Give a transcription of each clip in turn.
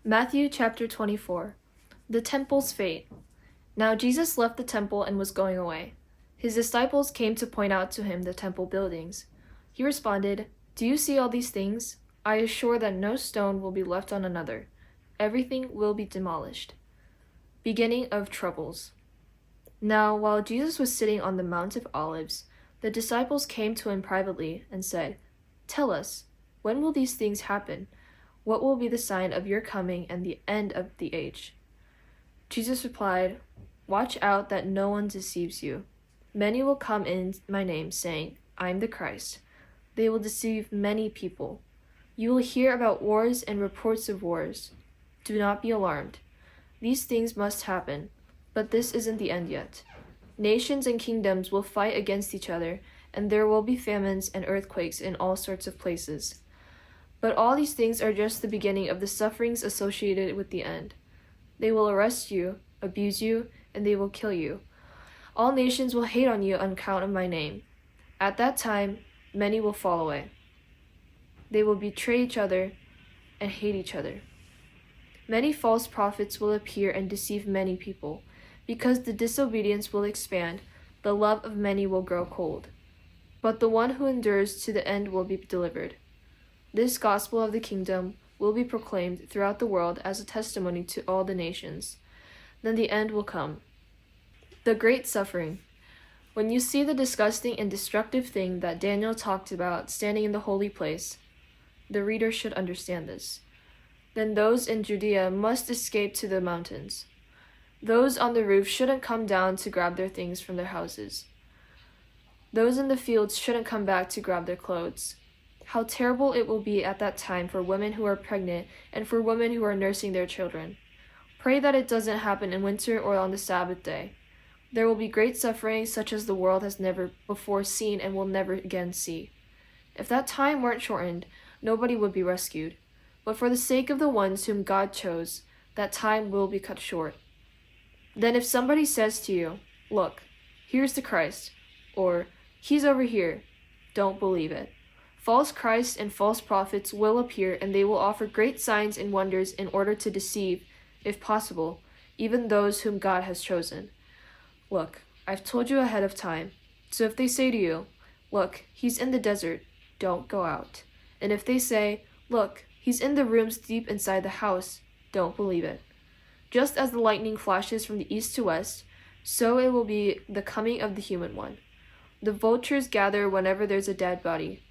Matthew chapter 24. The temple's fate. Now Jesus left the temple and was going away. His disciples came to point out to him the temple buildings. He responded, "Do you see all these things? I assure that no stone will be left on another. Everything will be demolished." Beginning of troubles. Now, while Jesus was sitting on the Mount of Olives, the disciples came to him privately and said, "Tell us, when will these things happen? What will be the sign of your coming and the end of the age?" Jesus replied, "Watch out that no one deceives you. Many will come in my name, saying, 'I am the Christ.' They will deceive many people. You will hear about wars and reports of wars. Do not be alarmed. These things must happen, but this isn't the end yet. Nations and kingdoms will fight against each other, and there will be famines and earthquakes in all sorts of places. But all these things are just the beginning of the sufferings associated with the end. They will arrest you, abuse you, and they will kill you. All nations will hate on you on account of my name. At that time, many will fall away. They will betray each other and hate each other. Many false prophets will appear and deceive many people. Because the disobedience will expand, the love of many will grow cold. But the one who endures to the end will be delivered. This gospel of the kingdom will be proclaimed throughout the world as a testimony to all the nations. Then the end will come. The great suffering. When you see the disgusting and destructive thing that Daniel talked about standing in the holy place, the reader should understand this. Then those in Judea must escape to the mountains. Those on the roof shouldn't come down to grab their things from their houses. Those in the fields shouldn't come back to grab their clothes. How terrible it will be at that time for women who are pregnant and for women who are nursing their children. Pray that it doesn't happen in winter or on the Sabbath day. There will be great suffering such as the world has never before seen and will never again see. If that time weren't shortened, nobody would be rescued. But for the sake of the ones whom God chose, that time will be cut short. Then if somebody says to you, 'Look, here's the Christ,' or 'He's over here,' don't believe it. False Christs and false prophets will appear, and they will offer great signs and wonders in order to deceive, if possible, even those whom God has chosen. Look, I've told you ahead of time. So if they say to you, 'Look, he's in the desert,' don't go out. And if they say, 'Look, he's in the rooms deep inside the house,' don't believe it. Just as the lightning flashes from the east to west, so it will be the coming of the human one. The vultures gather whenever there's a dead body.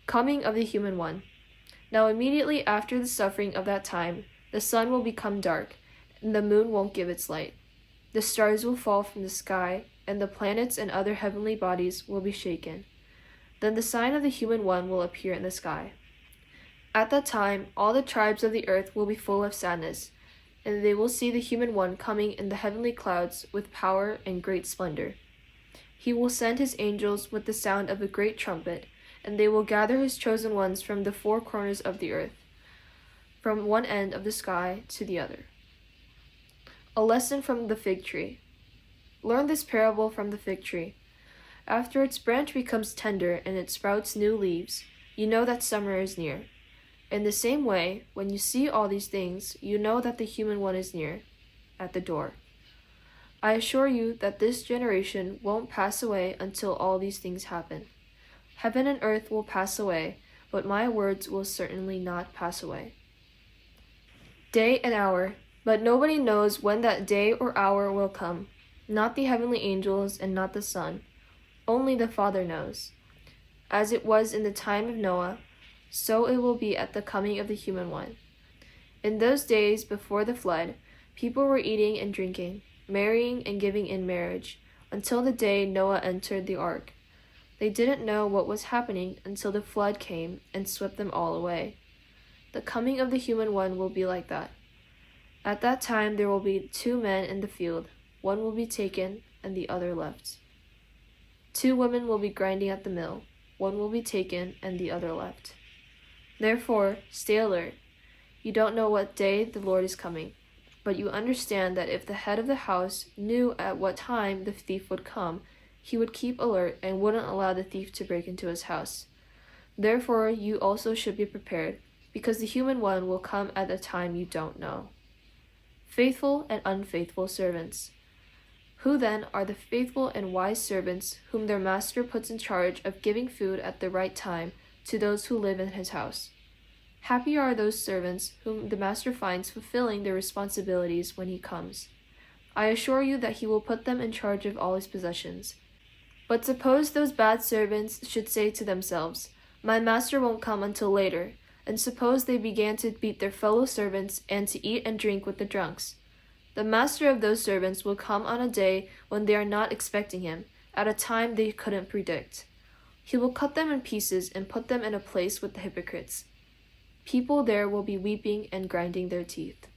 Coming of the human one. Now immediately after the suffering of that time, the sun will become dark, and the moon won't give its light. The stars will fall from the sky, and the planets and other heavenly bodies will be shaken. Then the sign of the human one will appear in the sky. At that time, all the tribes of the earth will be full of sadness, and they will see the human one coming in the heavenly clouds with power and great splendor. He will send his angels with the sound of a great trumpet, and they will gather his chosen ones from the four corners of the earth, from one end of the sky to the other. A lesson from the fig tree. Learn this parable from the fig tree. After its branch becomes tender and it sprouts new leaves, you know that summer is near. In the same way, when you see all these things, you know that the human one is near, at the door. I assure you that this generation won't pass away until all these things happen. Heaven and earth will pass away, but my words will certainly not pass away. Day and hour, but nobody knows when that day or hour will come, not the heavenly angels and not the Son. Only the Father knows. As it was in the time of Noah, so it will be at the coming of the human one. In those days before the flood, people were eating and drinking, marrying and giving in marriage, until the day Noah entered the ark. They didn't know what was happening until the flood came and swept them all away. The coming of the human one will be like that. At that time there will be 2 men in the field, one will be taken and the other left. 2 women will be grinding at the mill, one will be taken and the other left. Therefore, stay alert. You don't know what day the Lord is coming, but you understand that if the head of the house knew at what time the thief would come, he would keep alert and wouldn't allow the thief to break into his house. Therefore, you also should be prepared, because the human one will come at a time you don't know. Faithful and unfaithful servants. Who then are the faithful and wise servants whom their master puts in charge of giving food at the right time to those who live in his house? Happy are those servants whom the master finds fulfilling their responsibilities when he comes. I assure you that he will put them in charge of all his possessions. But suppose those bad servants should say to themselves, "My master won't come until later," and suppose they began to beat their fellow servants and to eat and drink with the drunks. The master of those servants will come on a day when they are not expecting him, at a time they couldn't predict. He will cut them in pieces and put them in a place with the hypocrites. People there will be weeping and grinding their teeth.